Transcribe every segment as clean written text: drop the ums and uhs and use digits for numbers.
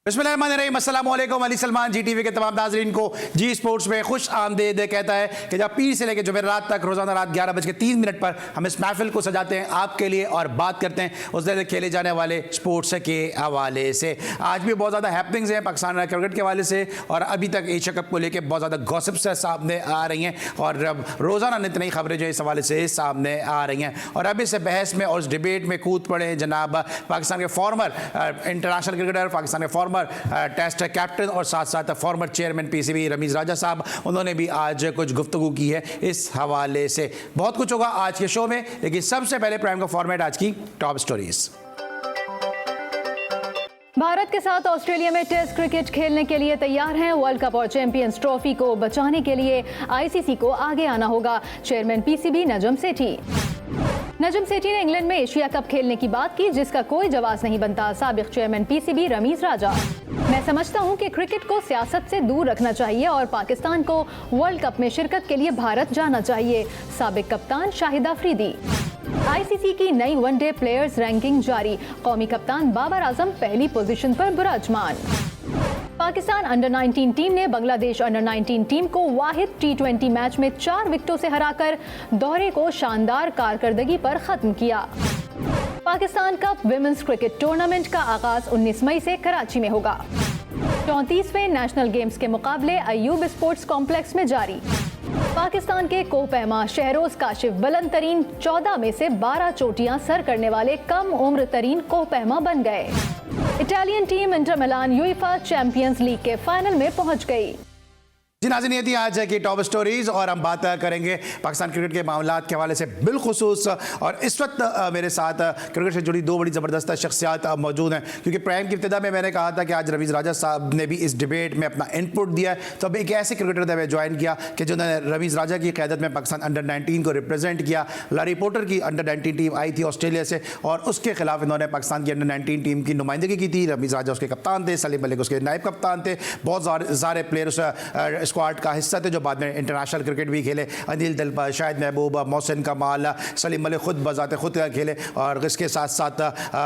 बिस्मिल्लाहिर्रहमानिर्रहीम, अस्सलाम वालेकुम। अली सलमान जी टीवी के तमाम नाज़रीन को जी स्पोर्ट्स में खुश आमदीद कहता है कि जब पीर से लेकर जुमेरात तक रोज़ाना रात 11:03 पर हम इस महफिल को सजाते हैं आपके लिए और बात करते हैं उस दिन खेले जाने वाले स्पोर्ट्स के हवाले से। आज भी बहुत ज़्यादा हैपनिंग्स हैं पाकिस्तान क्रिकेट के हवाले से और अभी तक एशिया कप को लेकर बहुत ज़्यादा गॉसिप्स सामने आ रही हैं और रोज़ाना नित नई खबरें जो इस हवाले से सामने आ रही हैं। और अब इस बहस में और इस डिबेट में कूद पड़े जनाब पाकिस्तान के फॉर्मर इंटरनेशनल क्रिकेटर, पाकिस्तान के फॉर्मर टेस्ट कैप्टन और साथ साथ फॉर्मर चेयरमैन पीसीबी रमीज़ राजा साहब। उन्होंने भी आज कुछ गुफ्तगू की है इस हवाले से। बहुत कुछ होगा आज के शो में, लेकिन सबसे पहले प्राइम का फॉर्मेट आज की टॉप स्टोरीज। भारत के साथ ऑस्ट्रेलिया में टेस्ट क्रिकेट खेलने के लिए तैयार हैं। वर्ल्ड कप और चैंपियंस ट्रॉफी को बचाने के लिए आईसीसी को आगे आना होगा। चेयरमैन पीसीबी नजम सेठी ने इंग्लैंड में एशिया कप खेलने की बात की, जिसका कोई जवाब नहीं बनता। साबिक चेयरमैन पीसीबी रमीज़ राजा, मैं समझता हूं कि क्रिकेट को सियासत से दूर रखना चाहिए और पाकिस्तान को वर्ल्ड कप में शिरकत के लिए भारत जाना चाहिए। साबिक कप्तान शाहिद अफरीदी। आईसीसी की नई वनडे प्लेयर्स रैंकिंग जारी, कौमी कप्तान बाबर आजम पहली पोजीशन पर विराजमान। पाकिस्तान अंडर 19 टीम ने बांग्लादेश अंडर 19 टीम को वाहिद T20 मैच में 4 विकेटों से हराकर दौरे को शानदार कारकर्दगी पर खत्म किया। Pakistan cup women's cricket tournament का आगाज 19 मई से कराची में होगा। 34वें नेशनल गेम्स के मुकाबले अयूब स्पोर्ट्स कॉम्प्लेक्स में जारी। पाकिस्तान के कोहपैमा शहरोज काशिफ बुलंद तरीन 14 में से 12 चोटियां सर करने वाले कम उम्र तरीन कोहपैमा बन गए। Italian team Inter Milan UEFA champions league के फाइनल में पहुंच गई। जी नाज़रीन, ये थी आज की टॉप स्टोरीज और हम बात करेंगे पाकिस्तान क्रिकेट के मामलात के हवाले से बिलखुसूस। और इस वक्त मेरे साथ क्रिकेट से जुड़ी दो बड़ी ज़बरदस्त शख्सियात मौजूद हैं, क्योंकि प्राइम की इब्तिदा में मैंने कहा था कि आज रमीज़ राजा साहब ने भी इस डिबेट में अपना इनपुट दिया है। तो अब एक ऐसे क्रिकेटर ने ज्वाइन किया कि जिन्होंने रमीज़ राजा की क़यादत में पाकिस्तान अंडर 19 को रिप्रेजेंट किया। लारी पोर्टर की अंडर 19 टीम आई थी ऑस्ट्रेलिया से और उसके खिलाफ इन्होंने पाकिस्तान की अंडर 19 टीम की नुमाइंदगी की थी। रमीज़ राजा उसके कप्तान थे, सलीम मलिक उसके नायब कप्तान थे। बहुत सारे प्लेयर स्क्वाड का हिस्सा थे जो बाद में इंटरनेशनल क्रिकेट भी खेले। अनिल दलपा, शाहिद महबूब, मोहसिन कमाल, सलीम मलिक खुद बजाते खुद खेले और इसके साथ साथ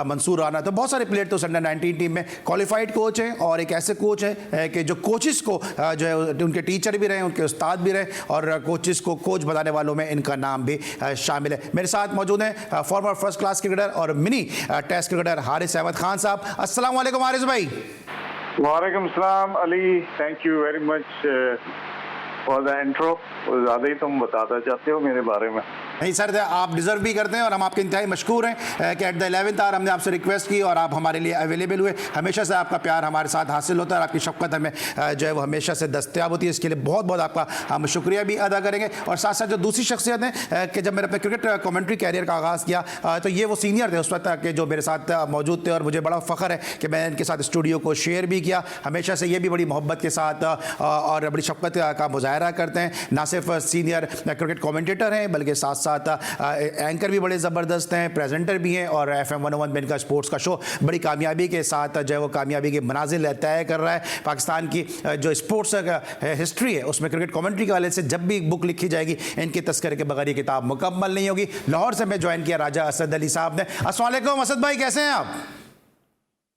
मंसूर राना। तो बहुत सारे प्लेयर तो अंडर 19 टीम में क्वालिफाइड कोच हैं और एक ऐसे कोच हैं कि जो कोचेस को जो है उनके टीचर भी रहे, उनके उस्ताद भी रहे और कोचेस को कोच बनाने वालों में इनका नाम भी शामिल है। मेरे साथ मौजूद हैं फॉर्मर फर्स्ट क्लास क्रिकेटर और mini Test cricketer Haris Ahmad Khan sahab. अस्सलाम वालेकुम हारिस भाई। वालेकुम सलाम Ali, thank you very much for the intro. ज़्यादा ही तुम बताना चाहते हो मेरे बारे में। नहीं सर, आप डिज़र्व भी करते हैं और हम आपके इंतहाई मशकूर हैं कि एट द 11th आवर हमने आपसे रिक्वेस्ट की और आप हमारे लिए अवेलेबल हुए। हमेशा से आपका प्यार हमारे साथ हासिल होता है और आपकी शफ़क़त हमें जो है वो हमेशा से दस्तयाब होती है। इसके लिए बहुत बहुत आपका हम शुक्रिया भी अदा करेंगे। और साथ साथ जो दूसरी शख्सियत हैं कि जब मैंने अपने क्रिकेट कमेंट्री कैरियर का आगाज़ किया तो ये वो सीनियर थे उस वक्त के जो मेरे साथ मौजूद थे और मुझे बड़ा फ़ख्र है कि मैंने इनके साथ स्टूडियो को शेयर भी किया। हमेशा से ये भी बड़ी मोहब्बत के साथ और बड़ी शफ़क़त का मुज़ाहरा करते हैं। ना सिर्फ सीनियर क्रिकेट कमेंटेटर हैं बल्कि साथ साथ एंकर भी बड़े ज़बरदस्त हैं, प्रेजेंटर भी हैं और FM 101 में इनका स्पोर्ट्स का शो बड़ी कामयाबी के साथ जो है वो कामयाबी के मनाजिल तय कर रहा है। पाकिस्तान की जो स्पोर्ट्स हिस्ट्री है उसमें क्रिकेट कमेंट्री के वाले से जब भी बुक लिखी जाएगी इनके तस्करे के बगैर ये किताब मुकम्मल नहीं होगी। लाहौर से मैं ज्वाइन किया राजा असद अली साहब ने। अस्सलाम वालेकुम असद भाई, कैसे हैं आप?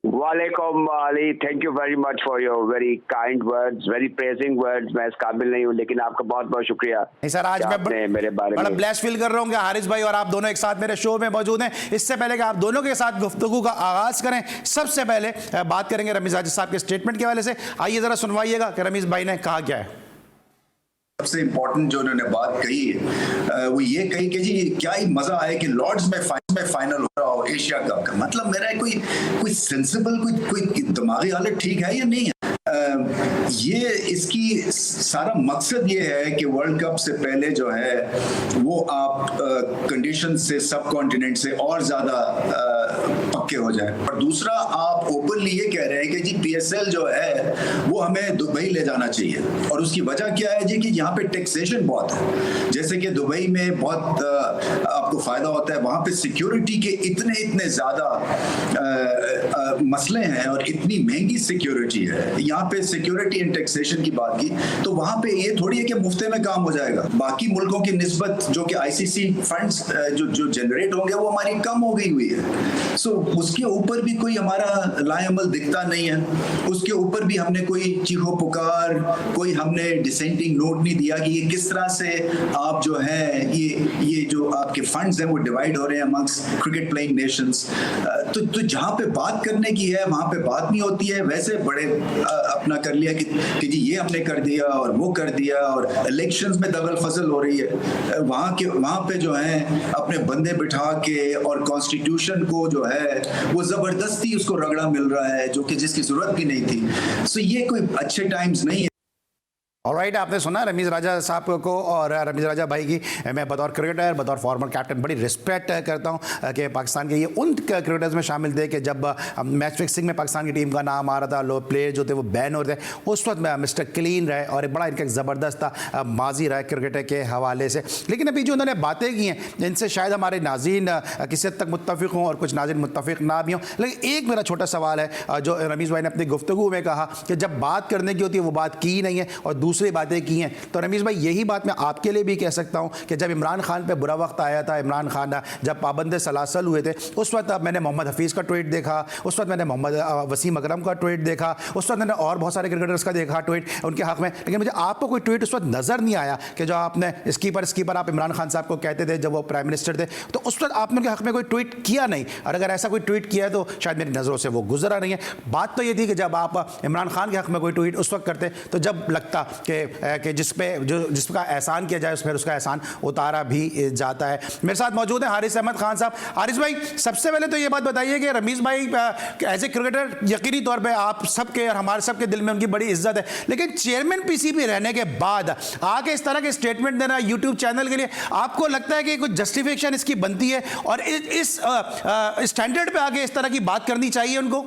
वालेकुम Ali, thank you very much for your very kind words, very praising words. मैं इस काबिल नहीं हूँ लेकिन आपका बहुत बहुत शुक्रिया। नहीं सर, आज मैं मेरे बारे बड़ा में ब्लेस फील कर रहा हूँ कि हारिस भाई और आप दोनों एक साथ मेरे शो में मौजूद हैं। इससे पहले कि आप दोनों के साथ गुफ्तगू का आगाज करें, सबसे पहले बात करेंगे रमीज़ राजा साहब के स्टेटमेंट के हवाले से। आइए जरा सुनवाइएगा कि रमीज़ भाई ने कहा क्या है। सबसे इम्पोर्टेंट जो उन्होंने बात कही है वो ये कही कि जी क्या ही मजा आए कि लॉर्ड्स में फाइनल हो रहा हो एशिया कप का। मतलब मेरा कोई सेंसिबल कोई दिमागी हालत ठीक है या नहीं है? ये इसकी सारा मकसद ये है कि वर्ल्ड कप से पहले जो है वो आप कंडीशन से सब कॉन्टिनेंट से और ज्यादा पक्के हो जाए। और दूसरा, आप ओपनली ये कह रहे हैं कि जी PSL जो है वो हमें दुबई ले जाना चाहिए और उसकी वजह क्या है जी कि यहाँ पे टैक्सेशन बहुत है। जैसे कि दुबई में बहुत आपको फायदा होता है, वहाँ पे सिक्योरिटी के इतने ज्यादा मसले हैं और इतनी महंगी सिक्योरिटी है, यहाँ पे सिक्योरिटी एंड टैक्सेशन की बात की तो वहाँ पे ये थोड़ी है कि मुफ्ते में काम हो जाएगा। बाकी मुल्कों की निस्बत जो कि आईसीसी फंड्स जो जनरेट होंगे वो हमारी कम हो गई हुई है। सो उसके ऊपर भी कोई हमारा लाएअमल दिखता नहीं है, उसके ऊपर भी हमने कोई चीखो पुकार, कोई हमने डिसेंटिंग नोट नहीं दिया कि ये किस तरह से आप जो है ये जो आपके फंड्स हैं वो डिवाइड हो रहे हैं अमंग्स क्रिकेट प्लेइंग नेशंस। तो जहाँ पे बात करने की है वहाँ पे बात नहीं होती है। वैसे बड़े अपना कर लिया कि जी ये हमने कर दिया और वो कर दिया और इलेक्शंस में दगल फसल हो रही है। वहाँ पे जो है अपने बंदे बिठा के और कॉन्स्टिट्यूशन को जो है वो जबरदस्ती उसको रगड़ा मिल रहा है जो कि जिसकी जरूरत भी नहीं थी। सो ये कोई अच्छे टाइम्स नहीं है। ऑलराइट, आपने सुना रमीज राजा साहब को और रमीज राजा भाई की मैं बतौर क्रिकेटर, बतौर फॉर्मर कैप्टन बड़ी रिस्पेक्ट करता हूं कि पाकिस्तान के ये उन क्रिकेटर्स में शामिल थे कि जब मैच फिक्सिंग में पाकिस्तान की टीम का नाम आ रहा था, लो प्लेयर जो थे वो बैन हो रहे थे, उस वक्त मिस्टर क्लीन रहे और एक बड़ा इनका ज़बरदस्त माजी रहा क्रिकेट के हवाले से। लेकिन अभी जो उन्होंने बातें की हैं इनसे शायद हमारे नाज़रीन किसी हद तक मुत्तफ़िक़ हों और कुछ नाज़रीन मुत्तफ़िक़ ना भी हों। लेकिन एक मेरा छोटा सवाल है जो रमीज़ भाई ने अपनी गुफ्तगू में कहा कि जब बात करने की होती है वो बात की नहीं है और दूसरी बातें की हैं। तो रमीज़ भाई यही बात मैं आपके लिए भी कह सकता हूं कि जब इमरान खान पे बुरा वक्त आया था, इमरान खान जब पाबंद सलासल हुए थे, उस वक्त मैंने मोहम्मद हफीज़ का ट्वीट देखा, उस वक्त मैंने मोहम्मद वसीम अकरम का ट्वीट देखा, उस वक्त मैंने और बहुत सारे क्रिकेटर्स का देखा ट्वीट उनके हक़ में। लेकिन मुझे आपको कोई ट्वीट उस वक्त नज़र नहीं आया कि जो आपने स्कीपर आप इमरान खान साहब को कहते थे जब वो प्राइम मिनिस्टर थे, तो उस वक्त आपने उनके हक़ में कोई ट्वीट किया नहीं। और अगर ऐसा कोई ट्वीट किया है तो शायद मेरी नज़रों से वो गुजरा नहीं है। बात तो ये थी कि जब आप इमरान खान के हक़ में कोई ट्वीट उस वक्त करते तो जब लगता कि जिसका एहसान किया जाए फिर उसका एहसान उतारा भी जाता है। मेरे साथ मौजूद है हारिस अहमद खान साहब। हारिस भाई, सबसे पहले तो ये बात बताइए कि रमीज़ भाई एज ए क्रिकेटर यकीनी तौर पे आप सबके और हमारे सबके दिल में उनकी बड़ी इज्जत है, लेकिन चेयरमैन पीसीबी रहने के बाद आके इस तरह के स्टेटमेंट देना यूट्यूब चैनल के लिए, आपको लगता है कि कुछ जस्टिफिकेशन इसकी बनती है और इस स्टैंडर्ड पे आके इस तरह की बात करनी चाहिए उनको?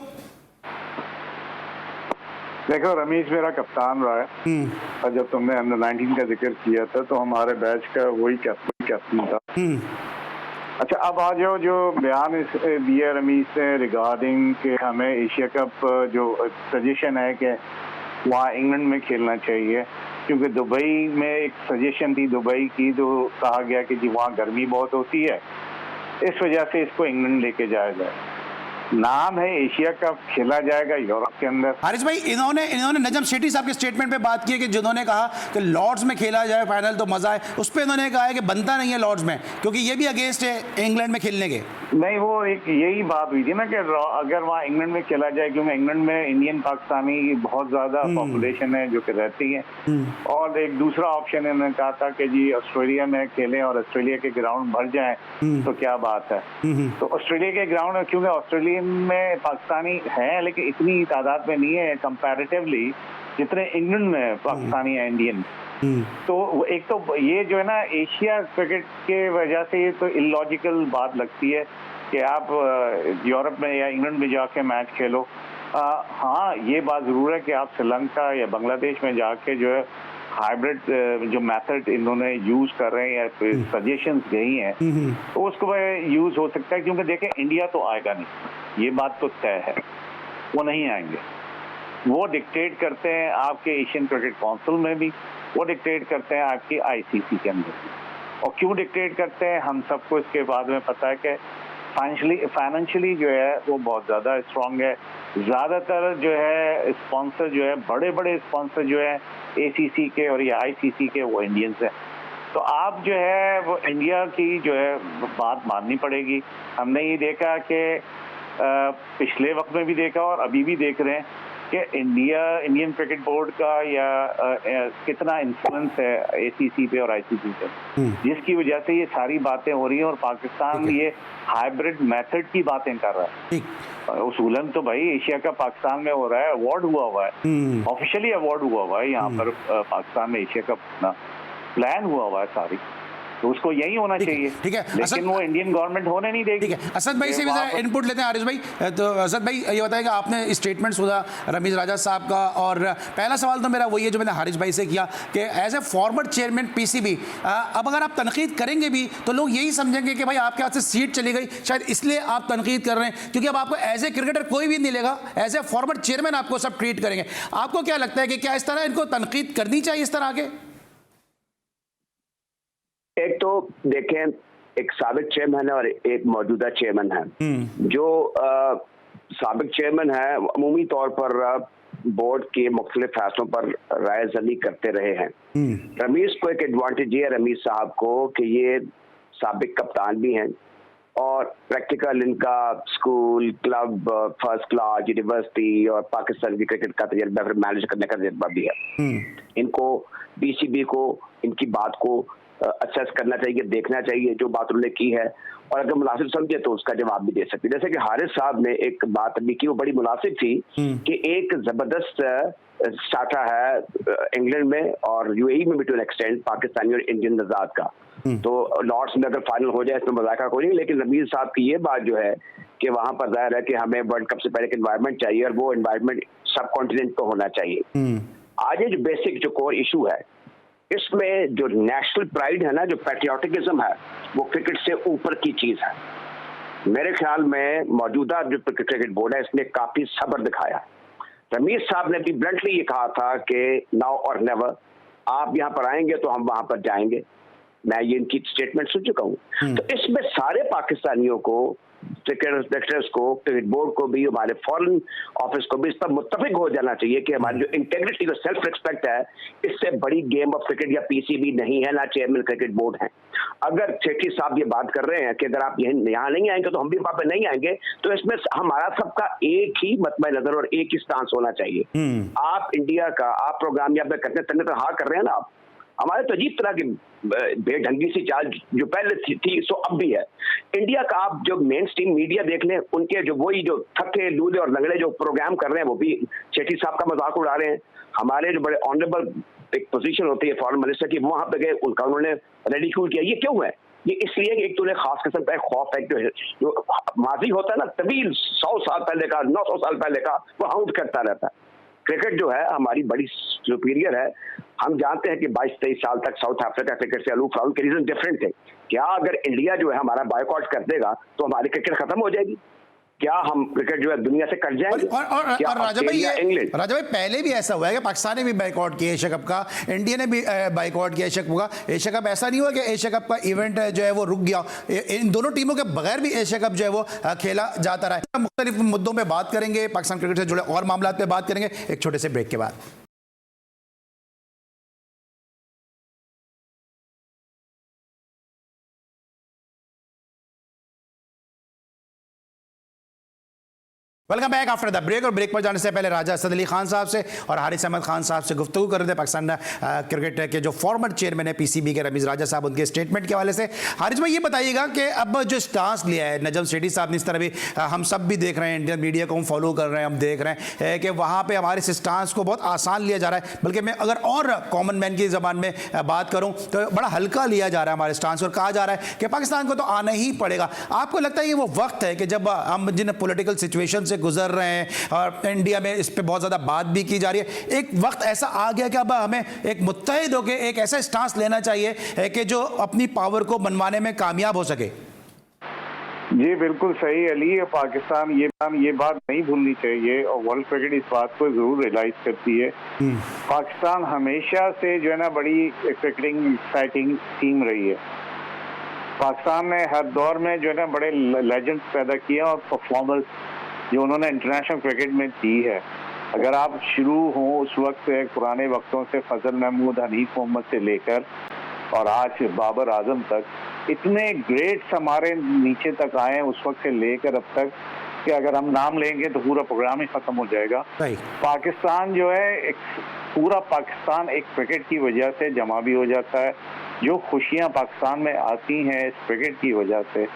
देखो, रमीज मेरा कप्तान रहा है और जब तुमने अंडर 19 का जिक्र किया था तो हमारे बैच का वही कैप्टन था। अच्छा, अब आ जाओ जो बयान दिया रमीज ने रिगार्डिंग कि हमें एशिया कप जो सजेशन है कि वहाँ इंग्लैंड में खेलना चाहिए, क्योंकि दुबई में एक सजेशन थी दुबई की, तो कहा गया कि जी वहाँ गर्मी बहुत होती है, इस वजह से इसको इंग्लैंड लेके जाया जाए। नाम है एशिया कप, खेला जाएगा यूरोप के अंदर। हारिस भाई, इन्होंने नजम सेठी साहब के स्टेटमेंट पे बात की है कि जिन्होंने कहा कि लॉर्ड्स में खेला जाए फाइनल तो मजा है, उस पर इन्होंने कहा है कि बनता नहीं है लॉर्ड्स में, क्योंकि ये भी अगेंस्ट है इंग्लैंड में खेलने के। नहीं, वो एक यही बात हुई थी ना कि अगर वहाँ इंग्लैंड में खेला जाए, क्योंकि इंग्लैंड में इंडियन पाकिस्तानी बहुत ज्यादा पॉपुलेशन है जो कि रहती है, और एक दूसरा ऑप्शन इन्होंने कहा था कि जी ऑस्ट्रेलिया में खेलें और ऑस्ट्रेलिया के ग्राउंड भर जाएं तो क्या बात है। तो ऑस्ट्रेलिया के ग्राउंड, क्योंकि ऑस्ट्रेलिया में पाकिस्तानी हैं लेकिन इतनी तादाद में नहीं है कंपैरेटिवली जितने इंग्लैंड में पाकिस्तानी है इंडियन। तो एक तो ये जो है ना एशिया क्रिकेट के वजह से ये तो इलॉजिकल बात लगती है कि आप यूरोप में या इंग्लैंड में जाके मैच खेलो। हाँ, ये बात जरूर है कि आप श्रीलंका या बांग्लादेश में जाके जो है हाइब्रिड जो मेथड इन्होंने यूज कर रहे हैं या सजेशंस गई हैं तो उसको यूज हो सकता है, क्योंकि देखें इंडिया तो आएगा नहीं, ये बात तो तय है, वो नहीं आएंगे। वो डिक्टेट करते हैं आपके एशियन क्रिकेट काउंसिल में भी, वो डिक्टेट करते हैं आपकी आईसीसी के अंदर। और क्यों डिक्टेट करते हैं हम सबको इसके बाद में पता है कि फाइनेंशियली जो है वो बहुत ज़्यादा स्ट्रांग है। ज़्यादातर जो है स्पॉन्सर जो है, बड़े बड़े स्पॉन्सर जो है एसीसी के और या आईसीसी के, वो इंडियंस हैं। तो आप जो है वो इंडिया की जो है बात माननी पड़ेगी। हमने ये देखा कि पिछले वक्त में भी देखा और अभी भी देख रहे हैं कि इंडियन क्रिकेट बोर्ड का या कितना इन्फ्लुएंस है एसीसी पे और आईसीसी पे, जिसकी वजह से ये सारी बातें हो रही हैं और पाकिस्तान ये हाइब्रिड मेथड की बातें कर रहा है। उसूलन तो भाई एशिया का पाकिस्तान में हो रहा है, अवार्ड हुआ है, ऑफिशियली अवार्ड हुआ है यहाँ पर पाकिस्तान में एशिया कप प्लान हुआ है सारी। तो उसको यही होना चाहिए। ठीक है, लेकिन वो इंडियन गवर्नमेंट होने नहीं देगी। ठीक है, असद भाई से भी जरा इनपुट लेते हैं हारिस भाई। तो असद भाई ये बताएगा, आपने स्टेटमेंट सुना रमीज राजा साहब का, और पहला सवाल तो मेरा वही है जो मैंने हारिस भाई से किया कि as a former chairman PCB, अब अगर आप तनकीद करेंगे भी तो लोग यही समझेंगे कि भाई आपके हाथ से सीट चली गई, शायद इसलिए आप तनकीद कर रहे हैं, क्योंकि अब आपको एज ए क्रिकेटर कोई भी नहीं लेगा, एज ए फॉर्मर चेयरमैन आपको सब ट्रीट करेंगे। आपको क्या लगता है कि क्या इस तरह इनको तनकीद करनी चाहिए इस तरह आगे? एक तो देखें, एक साबिक चेयरमैन है और एक मौजूदा चेयरमैन है। जो साबिक चेयरमैन है अमूमी तौर पर बोर्ड के मुख्तलिफ फैसलों पर राय जनी करते रहे हैं। रमीज को एक एडवांटेज ये है रमीज साहब को कि ये साबिक कप्तान भी हैं और प्रैक्टिकल इनका school, club, first class, university और पाकिस्तान की क्रिकेट का तजर्बा, फिर मैनेज करने का तजर्बा भी है। इनको पीसीबी को इनकी बात को असेस करना चाहिए, देखना चाहिए जो बात उन्होंने की है, और अगर मुनासिब समझे तो उसका जवाब भी दे सकते। जैसे कि हारिस साहब ने एक बात अभी की, वो बड़ी मुनासिब थी कि एक जबरदस्त साठा है इंग्लैंड में और यूएई में भी टू एन एक्सटेंड पाकिस्तानी और इंडियन नजात का। तो लॉर्ड्स में अगर फाइनल हो जाए इसमें मजाक कोई नहीं, लेकिन रमीज साहब की ये बात जो है कि वहां पर जाहिर है कि हमें वर्ल्ड कप से पहले एक एनवायरनमेंट चाहिए और वो एनवायरनमेंट सब कॉन्टिनेंट को होना चाहिए। आज जो बेसिक जो कोर इशू है इसमें जो नेशनल प्राइड है ना, जो पैट्रियोटिज्म है, वो क्रिकेट से ऊपर की चीज है। मेरे ख्याल में मौजूदा जो क्रिकेट बोर्ड है इसने काफी सब्र दिखाया। रमीज साहब ने भी ब्लंटली ये कहा था कि नाउ और नेवर, आप यहाँ पर आएंगे तो हम वहां पर जाएंगे। मैं ये इनकी स्टेटमेंट सुन चुका हूँ। तो इसमें सारे पाकिस्तानियों को, क्रिकेटर्स को, क्रिकेट बोर्ड को भी, हमारे फॉरेन ऑफिस को भी इस पर मुत्तफिक हो जाना चाहिए कि हमारी जो इंटेग्रिटी और सेल्फ रिस्पेक्ट है, इससे बड़ी गेम ऑफ क्रिकेट या पीसीबी नहीं है, ना चेयरमैन क्रिकेट बोर्ड है। अगर सेठी साहब ये बात कर रहे हैं कि अगर आप यहाँ नहीं आएंगे तो हम भी वहां पर नहीं आएंगे, तो इसमें हमारा सबका एक ही मतबा नजर और एक ही स्टांस होना चाहिए। आप इंडिया का आप प्रोग्राम यहाँ पे करते हैं, तंगे हाँ कर रहे हैं ना आप, हमारे तो अजीब तरह की बेढंगी सी चाल जो पहले थी सो अब भी है। इंडिया का आप जो मेन स्ट्रीम मीडिया देख लें, उनके जो वही जो थके लूले और लंगड़े जो प्रोग्राम कर रहे हैं वो भी सेठी साहब का मजाक उड़ा रहे हैं। हमारे जो बड़े ऑनरेबल एक पोजीशन होती है फॉरेन मिनिस्टर की, वहां पे गए, उनका उन्होंने रेडिक्यूल किया। ये क्यों है? ये इसलिए कि एक तो खास किस्म का खौफ है, जो माजी होता है ना तवील 100 साल पहले का, 900 साल पहले का, वो हाउंड करता रहता है। क्रिकेट जो है हमारी बड़ी सुपीरियर है। हम जानते हैं कि 22-23 साल तक साउथ अफ्रीका क्रिकेट से अलूफ रहा, उनके रीजन डिफरेंट थे। क्या अगर इंडिया जो है हमारा बायकॉट कर देगा तो हमारी क्रिकेट खत्म हो जाएगी? क्या हम क्रिकेट जो है दुनिया से कट जाएंगे? और राजा भाई पहले भी ऐसा हुआ है कि पाकिस्तान ने भी बाइकआउट किया एशिया कप का, इंडिया ने भी बाइकआउट किया एशिया कप का। एशिया कप ऐसा नहीं हुआ कि एशिया कप का इवेंट जो है वो रुक गया। इन दोनों टीमों के बगैर भी एशिया कप जो है वो खेला जाता रहा है। मुख्तलिफ मुद्दों पर बात करेंगे, पाकिस्तान क्रिकेट से जुड़े और मामला पे बात करेंगे एक छोटे से ब्रेक के बाद। Welcome back after the break. और ब्रेक पर जाने से पहले राजा असद अली खान साहब से और हारिस अहमद खान साहब से गुफ्तगू कर रहे थे, पाकिस्तान क्रिकेट के जो फॉर्मर चेयरमैन है पीसीबी के रमीज राजा साहब, उनके स्टेटमेंट के हवाले से। हारिस भाई ये बताइएगा कि अब जो स्टांस लिया है नजम सेठी साहब ने, इस तरह भी हम सब भी देख रहे हैं, इंडियन मीडिया को हम फॉलो कर रहे हैं, हम देख रहे हैं कि वहाँ पर हमारे स्टांस को बहुत आसान लिया जा रहा है, बल्कि मैं अगर और कॉमन मैन की ज़बान में बात करूँ तो बड़ा हल्का लिया जा रहा है हमारे स्टांस, और कहा जा रहा है कि पाकिस्तान को तो आना ही पड़ेगा। आपको लगता है ये वो वक्त है कि जब हम जिन पोलिटिकल सिचुएशन से गुजर रहे हैं और इंडिया में इस पे बहुत ज्यादा बात भी की जा रही है, एक वक्त ऐसा आ गया कि अब हमें एक मुत्तहिद होकर एक ऐसा स्टांस लेना चाहिए कि जो अपनी पावर को मनवाने में कामयाब हो सके? जी बिल्कुल सही अली। पाकिस्तान ये बात नहीं भूलनी चाहिए और वर्ल्ड क्रिकेट इस बात को जरूर रियलाइज करती है। पाकिस्तान हमेशा से जो है ना बड़ी क्रिकेटिंग एक्साइटिंग टीम रही है। पाकिस्तान ने हर दौर में जो है ना बड़े लेजेंड्स पैदा किया और परफॉर्मर्स जो उन्होंने इंटरनेशनल क्रिकेट में दी है। अगर आप शुरू हो उस वक्त से, पुराने वक्तों से, फजल महमूद, हनीफ मोहम्मद से लेकर और आज बाबर आजम तक, इतने ग्रेट्स हमारे नीचे तक आए हैं उस वक्त से लेकर अब तक कि अगर हम नाम लेंगे तो पूरा प्रोग्राम ही खत्म हो जाएगा। पाकिस्तान जो है पूरा पाकिस्तान एक क्रिकेट की वजह से जमा भी हो जाता है। जो खुशियां पाकिस्तान में आती हैं इस क्रिकेट की वजह से,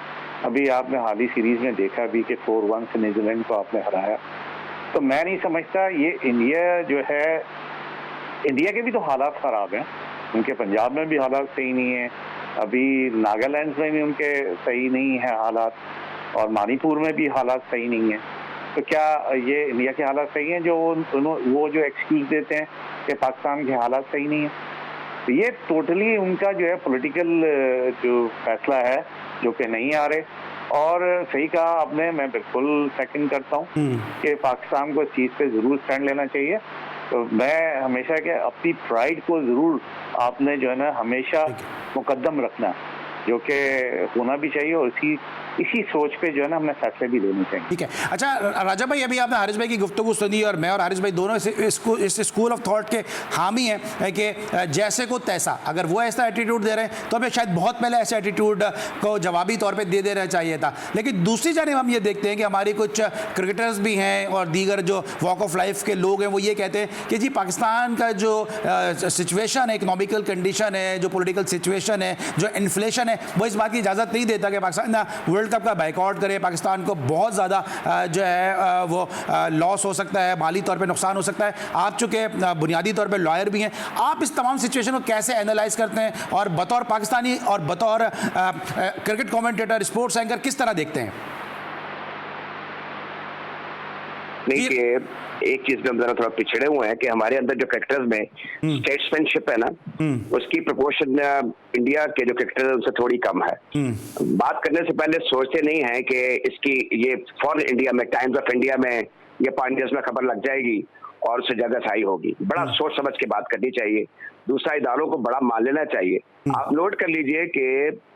अभी आपने हाली सीरीज में देखा भी कि 4-1 से न्यूजीलैंड को आपने हराया। तो मैं नहीं समझता ये इंडिया जो है, इंडिया के भी तो हालात खराब हैं, उनके पंजाब में भी हालात सही नहीं है, अभी नागालैंड में भी उनके सही नहीं है हालात, और मणिपुर में भी हालात सही नहीं है। तो क्या ये इंडिया के हालात सही हैं जो वो जो एक्सक्यूज देते हैं कि पाकिस्तान के हालात सही नहीं है? तो ये टोटली उनका जो है पॉलिटिकल जो फैसला है जो कि नहीं आ रहे। और सही कहा आपने, मैं बिल्कुल सेकंड करता हूँ कि पाकिस्तान को इस चीज़ पे ज़रूर स्टैंड लेना चाहिए। तो मैं हमेशा के अपनी प्राइड को ज़रूर आपने जो है ना हमेशा मुकद्दम रखना, जो कि होना भी चाहिए, और इसी सोच पे जो है ना हमें फैसले भी लेने चाहिए। ठीक है। अच्छा राजा भाई, अभी आपने हारिस भाई की गुफ्तगू सुनी और मैं और हारिस भाई दोनों इस स्कूल ऑफ थॉट के हामी हैं कि जैसे को तैसा, अगर वो ऐसा एटीट्यूड दे रहे हैं तो हमें शायद बहुत पहले ऐसे एटीट्यूड को जवाबी तौर पे दे देना चाहिए था। लेकिन दूसरी जानिब हम ये देखते हैं कि हमारी कुछ क्रिकेटर्स भी हैं और दीगर जो वॉक ऑफ लाइफ के लोग हैं वो ये कहते हैं कि जी पाकिस्तान का जो सिचुएशन है, इकोनॉमिकल कंडीशन है, जो पॉलिटिकल सिचुएशन है, जो इन्फ्लेशन है, वो इस बात की इजाज़त नहीं देता कि पाकिस्तान वर्ल्ड कप का बाइकआउट करे। पाकिस्तान को बहुत ज़्यादा जो है वो लॉस हो सकता है, माली तौर पे नुकसान हो सकता है। आप चूँकि बुनियादी तौर पे लॉयर भी हैं, आप इस तमाम सिचुएशन को कैसे एनालाइज करते हैं और बतौर पाकिस्तानी और बतौर क्रिकेट कमेंटेटर, स्पोर्ट्स एंकर किस तरह देखते हैं? नहीं कि एक चीज में हम जरा थोड़ा पिछड़े हुए हैं कि हमारे अंदर जो क्रिकेटर्स में स्टेट्समैनशिप है ना, उसकी प्रोपोर्शन इंडिया के जो क्रिकेटर्स हैं उनसे थोड़ी कम है। बात करने से पहले सोचते नहीं है कि इसकी ये फॉर इंडिया में, टाइम्स ऑफ इंडिया में ये 5 दिवस में खबर लग जाएगी और उससे जगह छाई होगी। बड़ा सोच समझ के बात करनी चाहिए। दूसरा, इदारों को बड़ा मान लेना चाहिए। आप नोट कर लीजिए कि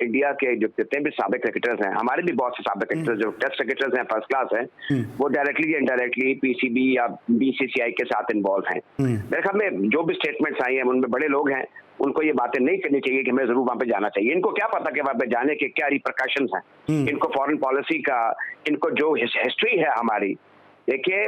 इंडिया के जो जितने भी साबिक क्रिकेटर्स हैं, हमारे भी बहुत से साबिक क्रिकेटर्स जो टेस्ट क्रिकेटर्स हैं फर्स्ट क्लास हैं, वो डायरेक्टली या इनडायरेक्टली पीसीबी या बीसीसीआई के साथ इन्वॉल्व हैं। मेरे ख्याल में जो भी स्टेटमेंट्स आई हैं उनमें बड़े लोग हैं, उनको ये बातें नहीं करनी चाहिए कि हमें जरूर वहां पे जाना चाहिए। इनको क्या पता कि वहां पे जाने के क्या रिपरकशंस हैं, इनको फॉरेन पॉलिसी का, इनको जो हिस्ट्री है हमारी। देखिए,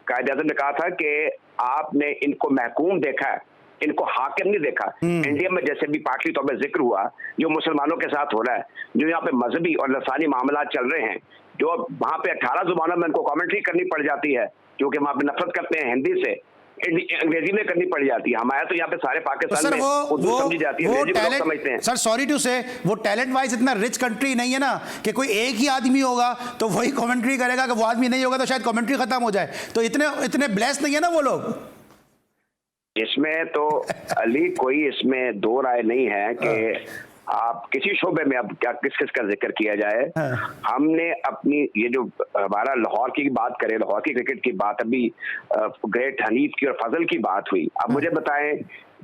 कायदे-ए-आज़म ने कहा था कि आपने इनको महकूम देखा है, इनको हाकिम नहीं देखा। इंडिया में जैसे भी पार्टी तौर पर जिक्र हुआ, जो मुसलमानों के साथ हो रहा है, जो यहाँ पे मजहबी और लसानी मामला चल रहे हैं, जो वहां पे 18 जुबानों में इनको कमेंट्री करनी पड़ जाती है, क्योंकि वहां पे नफरत करते हैं हिंदी से, अंग्रेजी में करनी पड़ जाती है। हमारे तो यहाँ पे सारे पाकिस्तान में उर्दू समझी जाती है, अंग्रेजी में लोग समझते हैं। सर सॉरी टू से, वो टैलेंट वाइज इतना रिच कंट्री नहीं है ना कि कोई एक ही आदमी होगा तो वही कमेंट्री करेगा, कि वो आदमी नहीं होगा तो शायद कमेंट्री खत्म हो जाए। तो इतने ब्लेस नहीं है ना वो लोग। इसमें तो अली कोई इसमें दो राय नहीं है कि आप किसी शोबे में अब क्या किस किस का जिक्र किया जाए। हमने अपनी ये जो हमारा लाहौर की बात करें, लाहौर की क्रिकेट की बात, अभी ग्रेट हनीफ की और फजल की बात हुई। अब मुझे बताएं,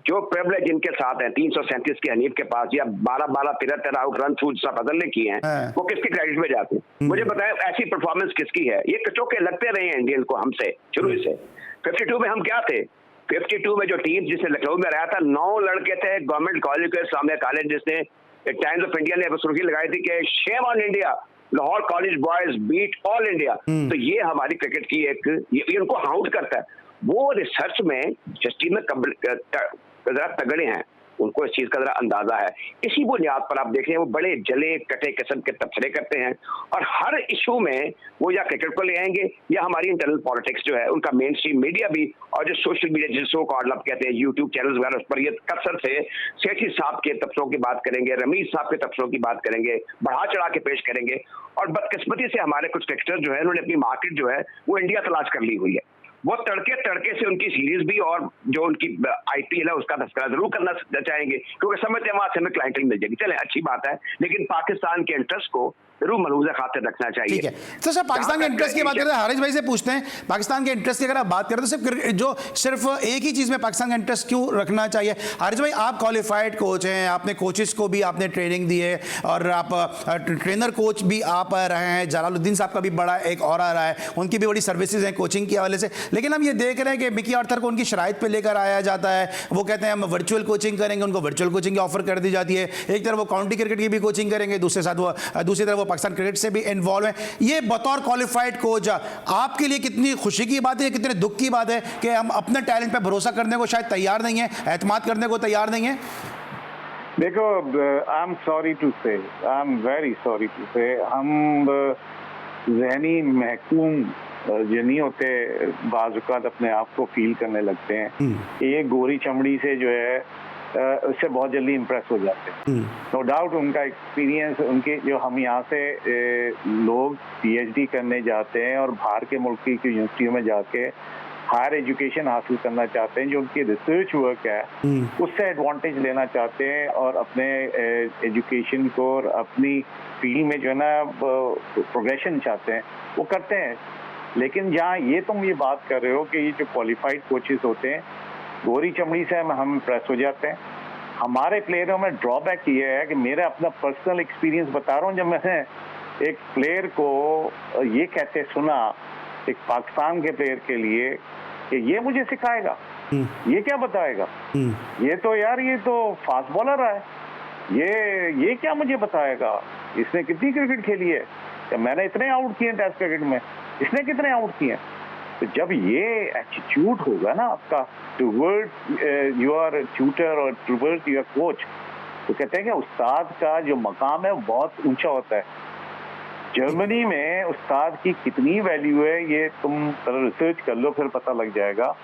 जो प्रिविलेज जिनके साथ है 337 के हनीफ के पास या 12-12 13-13 आउट रन थ्रू फजल ने किए हैं, वो किसके क्रेडिट में जाते हैं? मुझे बताएं ऐसी परफॉर्मेंस किसकी है? ये कचौके लगते रहे हैं इंडियन को हमसे शुरू से। 52 में हम क्या थे? 52 में जो टीम जिसने लखनऊ में रहा था, 9 लड़के थे गवर्नमेंट कॉलेज के सामने कॉलेज, जिसने टाइम्स ऑफ इंडिया ने सुर्खी लगाई थी कि shame on India, Lahore college boys beat all India. तो ये हमारी क्रिकेट की एक ये उनको हाउट करता है। वो रिसर्च में जिस टीम में जरा तगड़े हैं, उनको इस चीज का जरा अंदाजा है। इसी बुनियाद पर आप देखें वो बड़े जले कटे किस्म के तबसरे करते हैं, और हर इशू में वो या क्रिकेट को ले आएंगे या हमारी इंटरनल पॉलिटिक्स जो है, उनका मेन स्ट्रीम मीडिया भी और जो सोशल मीडिया जिसको कॉर्ड कहते हैं, यूट्यूब चैनल वगैरह, उस पर ये कसरत से सेठी साहब के तबसरों की बात करेंगे, रमीज साहब के तबसरों की बात करेंगे, बढ़ा चढ़ा के पेश करेंगे। और बदकिस्मती से हमारे कुछ क्रिकेटर जो है, उन्होंने अपनी मार्केट जो है वो इंडिया तलाश कर ली हुई है। वो तड़के से उनकी सीरीज भी और जो उनकी आईपीएल है उसका तस्करा जरूर करना चाहेंगे, क्योंकि समझते हैं वहां से हमें क्लाइंटल मिल जाएगी। चले, अच्छी बात है, लेकिन पाकिस्तान के इंटरेस्ट को जरूर मलूजा खातिर रखना चाहिए। ठीक है। तो सर पाकिस्तान के इंटरेस्ट की बात करते हैं, हारिस भाई से पूछते हैं, पाकिस्तान के इंटरेस्ट की अगर आप बात करें तो सिर्फ एक ही चीज में पाकिस्तान का इंटरेस्ट क्यों रखना चाहिए? हारिस भाई, आप क्वालिफाइड कोच हैं, आपने कोचेस को भी आपने ट्रेनिंग दी है और आप ट्रेनर कोच भी आप रहे हैं। जलालुद्दीन साहब का भी बड़ा एक ऑरा रहा है, उनकी भी बड़ी सर्विसेज हैं कोचिंग के हवाले से। लेकिन हम ये देख रहे हैं कि मिकी आर्थर को उनकी शराइत पे लेकर आया जाता है, वो कहते हैं हम वर्चुअल कोचिंग करेंगे, उनको वर्चुअल कोचिंग की ऑफर कर दी जाती है। एक तरफ वो काउंटी क्रिकेट की भी कोचिंग करेंगे, दूसरी तरफ वो पाकिस्तान क्रिकेट से भी इन्वॉल्व है। ये बतौर क्वालिफाइड कोच आपके लिए कितनी खुशी की बात है, कितने दुख की बात है कि हम अपने टैलेंट पे भरोसा करने को शायद तैयार नहीं है, एतमाद करने को तैयार नहीं है? देखो, I am sorry to say, I am very sorry to say, हम ज़हनी महकूम जो नहीं होते, बाज़ औक़ात अपने आप को फील करने लगते हैं कि ये गोरी चमड़ी से जो है उससे बहुत जल्दी इम्प्रेस हो जाते हैं। नो डाउट उनका एक्सपीरियंस, उनके जो हम यहाँ से लोग पीएचडी करने जाते हैं और बाहर के मुल्क की यूनिवर्सिटियों में जाके हायर एजुकेशन हासिल करना चाहते हैं, जो उनकी रिसर्च वर्क है उससे एडवांटेज लेना चाहते हैं और अपने एजुकेशन को और अपनी फील्ड में जो है ना प्रोग्रेशन चाहते हैं, वो करते हैं। लेकिन जहाँ ये तुम ये बात कर रहे हो कि ये जो क्वालिफाइड कोचेस होते हैं गोरी चमड़ी से हम इम्प्रेस हो जाते हैं। हमारे प्लेयरों में ड्रॉबैक ये है कि मेरा अपना पर्सनल एक्सपीरियंस बता रहा हूँ, जब मैंने एक प्लेयर को ये कहते सुना, एक पाकिस्तान के प्लेयर के लिए, कि ये मुझे सिखाएगा, ये क्या बताएगा, ये तो यार ये तो फास्ट बॉलर है, ये क्या मुझे बताएगा, इसने कितनी क्रिकेट खेली है, तो मैंने इतने आउट किए टेस्ट क्रिकेट में, इसने कितने आउट किए। तो जब ये एटीट्यूड होगा ना आपका टुवर्ड्स योर ट्यूटर और टुवर्ड्स योर कोच, तो कहते हैं कि उस्ताद का जो मकाम है वो बहुत ऊंचा होता है। जर्मनी में उस्ताद की कितनी वैल्यू है ये तुम रिसर्च कर लो, फिर पता लग जाएगा।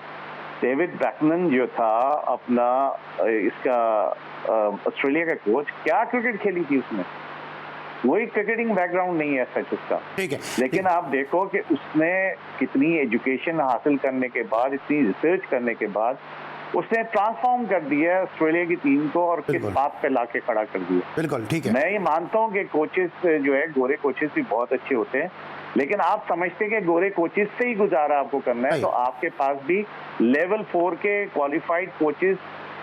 डेविड बैकनन जो था अपना इसका ऑस्ट्रेलिया का कोच, क्या क्रिकेट खेली थी उसने, वही क्रिकेटिंग बैकग्राउंड नहीं है सच उसका, ठीक है। लेकिन आप देखो कि उसने कितनी एजुकेशन हासिल करने के बाद, इतनी रिसर्च करने के बाद उसने ट्रांसफॉर्म कर दिया ऑस्ट्रेलिया की टीम को और किस बात पे लाके खड़ा कर दिया। बिल्कुल ठीक है। मैं ये मानता हूँ कि कोचेस जो है गोरे कोचेस भी बहुत अच्छे होते हैं, लेकिन आप समझते हैं कि गोरे कोचेस से ही गुजारा आपको करना है, तो आपके पास भी लेवल 4 के क्वालिफाइड कोचेस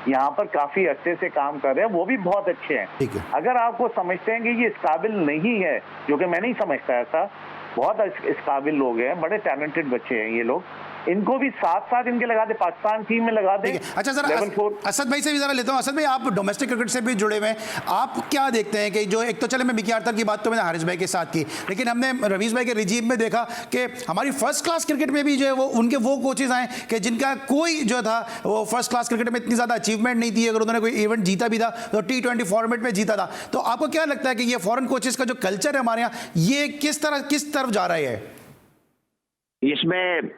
यहाँ पर काफी अच्छे से काम कर रहे हैं, वो भी बहुत अच्छे हैं। अगर आपको समझते हैं कि ये इस काबिल नहीं है, जो कि मैं नहीं समझता ऐसा, बहुत इस काबिल लोग हैं, बड़े टैलेंटेड बच्चे हैं ये लोग, इनको भी साथ साथ इनके लगा दे, पाकिस्तान टीम में लगा दे। अच्छा सर, असद भाई से भी जरा लेता हूँ। असद भाई, आप डोमेस्टिक क्रिकेट से भी जुड़े हुए हैं, आप क्या देखते हैं कि जो एक तो चले मैं मिकी आर्थर की बात तो मैंने हारिस भाई के साथ की, लेकिन हमने रवीश भाई के रिजीम में देखा कि हमारी फर्स्ट क्लास क्रिकेट में भी जो है वो उनके वो कोचेज आए कि जिनका कोई जो था वो फर्स्ट क्लास क्रिकेट में इतनी ज़्यादा अचीवमेंट नहीं थी, अगर उन्होंने कोई इवेंट जीता भी था तो T20 फॉर्मेट में जीता था। तो आपको क्या लगता है कि ये फॉरेन कोचेज का जो कल्चर है हमारे यहाँ, ये किस तरफ जा रहा है? इसमें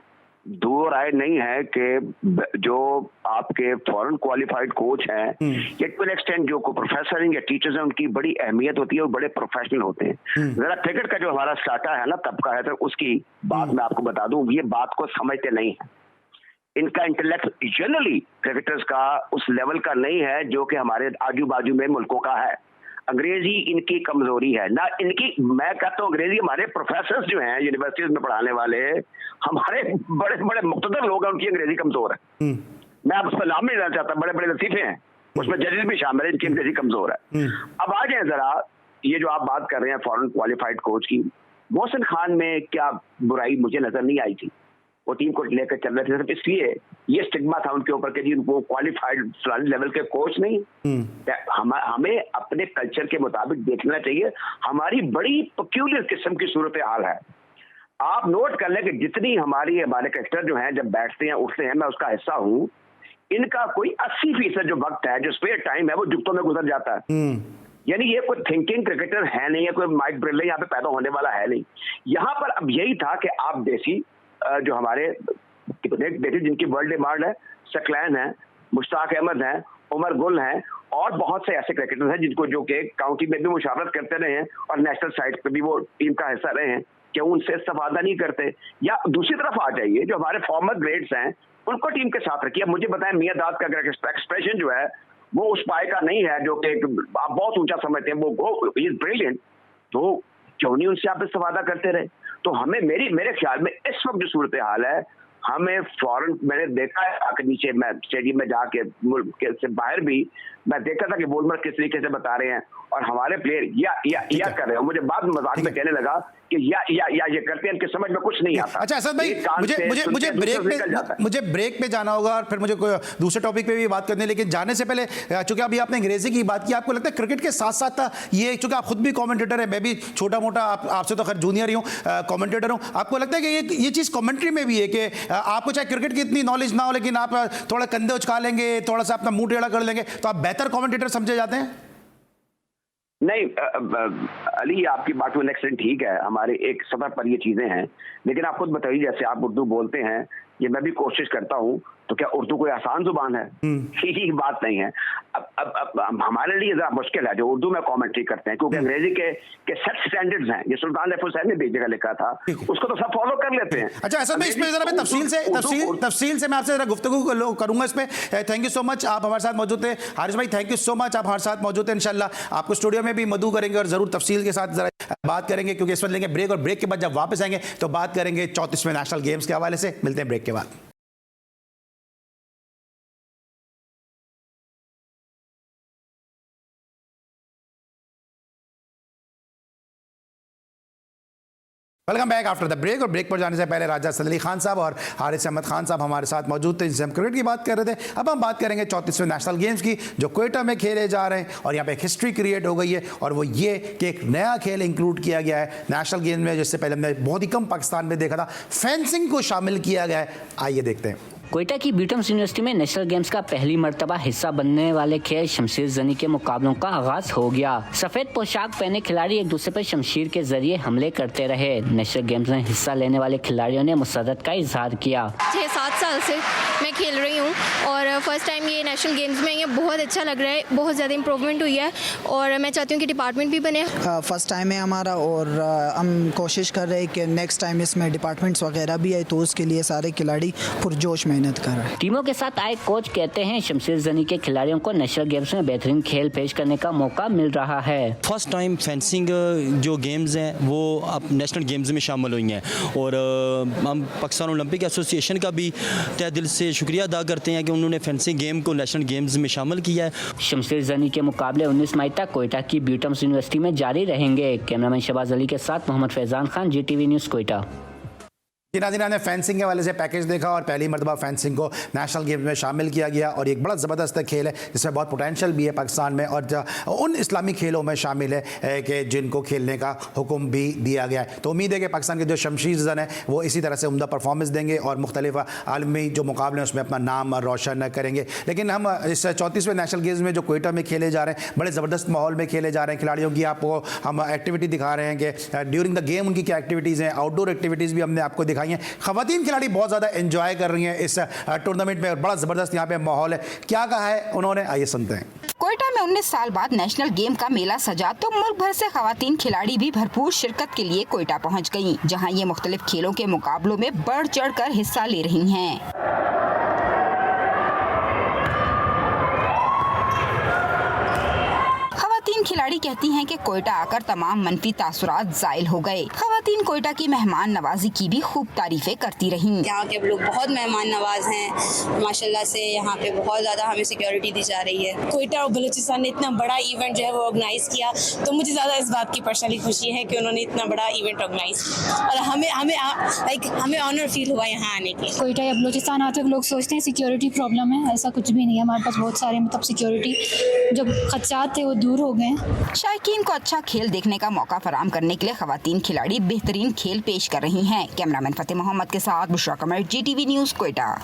दो राय नहीं है कि जो आपके फॉरेन क्वालिफाइड कोच हैं या टू एन एक्सटेंट जो प्रोफेसर या टीचर्स हैं, उनकी बड़ी अहमियत होती है और बड़े प्रोफेशनल होते हैं। जरा क्रिकेट का जो हमारा स्टार्टा है ना तबका है, तो उसकी बात मैं आपको बता दूं, ये बात को समझते नहीं है। इनका इंटेलेक्ट जनरली क्रिकेटर्स का उस लेवल का नहीं है जो कि हमारे आजू बाजू में मुल्कों का है। अंग्रेजी इनकी कमजोरी है ना, इनकी मैं कहता हूँ अंग्रेजी हमारे प्रोफेसर जो हैं यूनिवर्सिटीज में पढ़ाने वाले, हमारे बड़े बड़े मुख्तदर लोग हैं, उनकी अंग्रेजी कमजोर है। मैं आप उस पर नाम नहीं लेना चाहता, बड़े बड़े लतीफे हैं, उसमें जजेस भी शामिल है, इनकी अंग्रेजी कमजोर है। अब आ जाए जरा ये जो आप बात कर रहे हैं फॉरेन क्वालिफाइड कोच की, मोहसिन खान में क्या बुराई मुझे नजर नहीं आई थी। वो टीम को लेकर चल रहे थे, सिर्फ इसलिए ये स्टिग्मा था उनके ऊपर कि जी वो क्वालिफाइड फलाने लेवल के कोच नहीं। हमें अपने कल्चर के मुताबिक देखना चाहिए। हमारी बड़ी पेक्यूलियर किस्म की सूरत हाल है। आप नोट कर लें कि जितनी हमारे क्रिकेटर जो हैं जब बैठते हैं उठते हैं, मैं उसका हिस्सा हूं, इनका कोई 80% जो वक्त है, जो स्पेयर टाइम है, वो जुगतों में गुजर जाता है। यानी ये कोई थिंकिंग क्रिकेटर है नहीं है, कोई माइक ब्रिले यहाँ पे पैदा होने वाला है नहीं। यहाँ पर अब यही था कि आप देसी जो हमारे देखिए जिनकी वर्ल्ड डिमांड है, सकलैन है, मुश्ताक अहमद हैं, उमर गुल हैं, और बहुत से ऐसे क्रिकेटर्स हैं जिनको जो कि काउंटी में भी मुशावरत करते रहे हैं और नेशनल साइड पे भी वो टीम का हिस्सा रहे हैं, क्यों उनसे इस्तेफादा नहीं करते। या दूसरी तरफ आ जाइए, जो हमारे फॉर्मर ग्रेड्स हैं उनको टीम के साथ रखिए। मुझे बताएं मियां दाद का एक्सप्रेशन जो है वो उस पाए का नहीं है जो कि आप बहुत ऊंचा समझते हैं, वो इज ब्रिलियंट, तो क्यों नहीं उनसे आप इस्तेफादा करते रहे। तो हमें मेरे ख्याल में इस वक्त जो सूरत हाल है, हमें फॉरेन, मैंने देखा है आके नीचे, मैं स्टेडियम में जाके मुल्क से बाहर भी मैं देखा था कि बोलमर किस तरीके से बता रहे हैं और हमारे प्लेयर या कर रहे हैं। मुझे बाद में मजाक में कहने लगा कि या ये करते हैं, इनके समझ में कुछ नहीं आता। अच्छा असद भाई, मुझे ब्रेक पे जाना होगा और फिर मुझे दूसरे टॉपिक पे भी बात करनी है, लेकिन जाने से पहले चूंकि अभी आपने अंग्रेजी की बात की, आपको लगता है क्रिकेट के साथ साथ ये, चूंकि आप खुद भी कमेंटेटर है, मैं भी छोटा मोटा आपसे तो खैर जूनियर ही हूँ, कमेंटेटर हूँ, आपको लगता है कि ये चीज़ कमेंट्री में भी है कि आपको चाहे क्रिकेट की इतनी नॉलेज ना हो, लेकिन आप थोड़ा कंधे उचका लेंगे, थोड़ा सा अपना मुंह टेढ़ा कर लेंगे तो आप बेहतर कमेंटेटर समझे जाते हैं? नहीं अली, आपकी बात में एक्सटेंट ठीक है, हमारे एक सतह पर ये चीजें हैं, लेकिन आप खुद बताइए, जैसे आप उर्दू बोलते हैं, ये मैं भी कोशिश करता हूँ, तो क्या उर्दू कोई आसान जुबान है? ये बात नहीं है। अब हमारे लिए जरा मुश्किल है जो उर्दू में कमेंट्री करते हैं, क्योंकि अंग्रेजी के सेट स्टैंडर्ड्स हैं। ये सुल्तान रफी हुसैन ने भी एक जगह लिखा था, उसको तो सब फॉलो कर लेते हैं। अच्छा, ऐसा में इसमें जरा मैं तफसील से मैं आपसे जरा गुफ्तगू करूंगा इसमें। थैंक यू सो मच, आप हमारे साथ मौजूद थे। हारिस भाई, थैंक यू सो मच, आप हमारे साथ मौजूद थे। इंशाल्लाह आपको स्टूडियो में भी मदऊ करेंगे और जरूर तफसील के साथ जरा बात करेंगे, क्योंकि इस वक्त लेंगे ब्रेक, और ब्रेक के बाद जब वापस आएंगे तो बात करेंगे 34वें नेशनल गेम्स के हवाले से। मिलते हैं ब्रेक के बाद। Welcome back after the break. और ब्रेक पर जाने से पहले राजा सदली खान साहब और हारिस अहमद खान साहब हमारे साथ मौजूद थे, जिनसे हम क्रिकेट की बात कर रहे थे। अब हम बात करेंगे 34वें नेशनल गेम्स की, जो क्वेटा में खेले जा रहे हैं। और यहाँ पे एक हिस्ट्री क्रिएट हो गई है, और वो ये कि एक नया खेल इंक्लूड किया गया है नेशनल गेम्स में, जिससे पहले हमने बहुत ही कम पाकिस्तान में देखा था। फेंसिंग को शामिल किया गया है। आइए देखते हैं। क्वेटा की बीटम्स यूनिवर्सिटी में नेशनल गेम्स का पहली मर्तबा हिस्सा बनने वाले खेल शमशीर जनी के मुकाबलों का आगाज हो गया। सफेद पोशाक पहने खिलाड़ी एक दूसरे पर शमशीर के जरिए हमले करते रहे। नेशनल गेम्स में हिस्सा लेने वाले खिलाड़ियों ने मुसर्रत का इजहार किया। 6-7 साल से मैं खेल रही हूँ, और फर्स्ट टाइम ये नेशनल गेम्स में ये बहुत अच्छा लग रहा है। बहुत ज़्यादा इंप्रूवमेंट हुई है, और मैं चाहती हूँ कि डिपार्टमेंट भी बने। फर्स्ट टाइम है हमारा, और हम कोशिश कर रहे हैं कि नेक्स्ट टाइम इसमें डिपार्टमेंट्स वगैरह भी आए, तो उसके लिए सारे खिलाड़ी पुरजोश मेहनत कर रहे हैं। टीमों के साथ आए कोच कहते हैं शमशीर जनी के खिलाड़ियों को नेशनल गेम्स में बेहतरीन खेल पेश करने का मौका मिल रहा है। फर्स्ट टाइम फेंसिंग जो गेम्स हैं वो अब नेशनल गेम्स में शामिल हुई हैं, और हम पाकिस्तान ओलंपिक एसोसिएशन का भी तहे दिल से शुक्रिया अदा करते हैं कि उन्होंने फेंसिंग गेम को नेशनल गेम्स में शामिल किया है। शमशीर जनी के मुकाबले 19 मई तक क्वेटा की बीटम्स यूनिवर्सिटी में जारी रहेंगे। कैमरामैन शहबाज अली के साथ मोहम्मद फैजान खान, GTV न्यूज़, क्वेटा। जिना ने फेंसिंग के वाले से पैकेज देखा, और पहली मरतबा फेंसिंग को नेशनल गेम्स में शामिल किया गया, और एक बड़ा ज़बरदस्त खेल है जिसमें बहुत पोटेंशियल भी है पाकिस्तान में, और उन इस्लामी खेलों में शामिल है कि जिनको खेलने का हुक्म भी दिया गया है। तो उम्मीद है कि पाकिस्तान के जो शमशीर जन है वो इसी तरह से उम्दा परफॉर्मेंस देंगे और मुख्तलिफ आलमी जो मुकाबले हैं उसमें अपना नाम रोशन करेंगे। लेकिन हम इस 34वें नेशनल गेम्स में जो क्वेटा में खेले जा रहे हैं, बड़े ज़बरदस्त माहौल में खेले जा रहे हैं। खिलाड़ियों की आपको हम एक्टिविटी दिखा रहे हैं कि ड्यूरिंग द गेम उनकी क्या एक्टिविटीज़ हैं, आउटडोर एक्टिविटीज़ भी हमने आपको दिखाई हैं। ख़वातीन खिलाड़ी बहुत ज़्यादा एंजॉय कर रही हैं इस टूर्नामेंट में, और बड़ा ज़बरदस्त यहाँ पे माहौल है। क्या कहा है उन्होंने, आइए सुनते हैं। क्वेटा में 19 साल बाद नेशनल गेम का मेला सजा, तो मुल्क भर से खवातीन खिलाड़ी भी भरपूर शिरकत के लिए क्वेटा पहुंच गयीं, जहां ये मुख्तलिफ खेलों के मुकाबलों में बढ़ चढ़ कर हिस्सा ले रही हैं। खवातीन खिलाड़ी कहती हैं कि क्वेटा आकर तमाम मनफी तासुरात ज़ाइल हो गए। खवातीन क्वेटा की मेहमान नवाजी की भी खूब तारीफें करती रहीं। यहाँ के लोग बहुत मेहमान नवाज हैं माशाल्लाह से। यहाँ पे बहुत ज़्यादा हमें सिक्योरिटी दी जा रही है। क्वेटा और बलूचिस्तान ने इतना बड़ा इवेंट जो है वो ऑर्गेनाइज किया, तो मुझे ज़्यादा इस बात की पर्सनली खुशी है कि उन्होंने इतना बड़ा इवेंट ऑर्गेनाइज किया, और हमें ऑनर फील हुआ यहाँ आने के। क्वेटा या बलूचिस्तान आते लोग सोचते हैं सिक्योरिटी प्रॉब्लम है, ऐसा कुछ भी नहीं है। हमारे पास बहुत सारे सिक्योरिटी जो खदशात थे वो दूर हो गए। शायकीन को अच्छा खेल देखने का मौका फराहम करने के लिए खवातीन खिलाड़ी बेहतरीन खेल पेश कर रही हैं। कैमरामैन फतेह मोहम्मद के साथ बुशरा कमर, GTV न्यूज़, क्वेटा।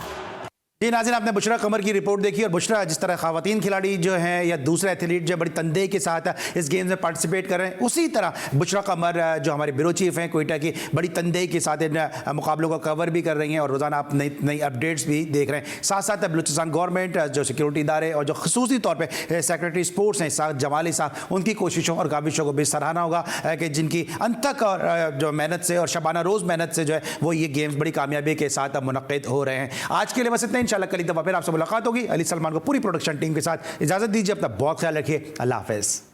जी नाज़रीन, आपने बुशरा कमर की रिपोर्ट देखी, और बुशरा जिस तरह खवातीन खिलाड़ी जो हैं या दूसरे एथलीट जो बड़ी तनदेही के साथ इस गेम में पार्टिसिपेट कर रहे हैं, उसी तरह बुशरा कमर जो हमारे ब्यूरो चीफ हैं क्वेटा की, बड़ी तनदेही के साथ इन मुकाबलों को कवर भी कर रही हैं, और रोज़ाना आप नई अपडेट्स भी देख रहे हैं। साथ साथ बलूचिस्तान गवर्नमेंट जो सिक्योरिटी इदारे और जो खसूसी तौर पर सेक्रेटरी स्पोर्ट्स हैं साथ जमाली साहब, उनकी कोशिशों और काविशों को भी सराहना होगा कि जिनकी अनथक और जो मेहनत से और शबाना रोज़ मेहनत से जो है वो ये गेम्स बड़ी कामयाबी के साथ मुनक्किद हो रहे हैं। आज के लिए बस इतना, इंशाल्लाह कल दफ़ा फिर आपसे मुलाकात होगी। अली सलमान को पूरी प्रोडक्शन टीम के साथ इजाज़त दीजिए, अपना बहुत ख्याल रखिए। अल्लाह हाफ़िज़।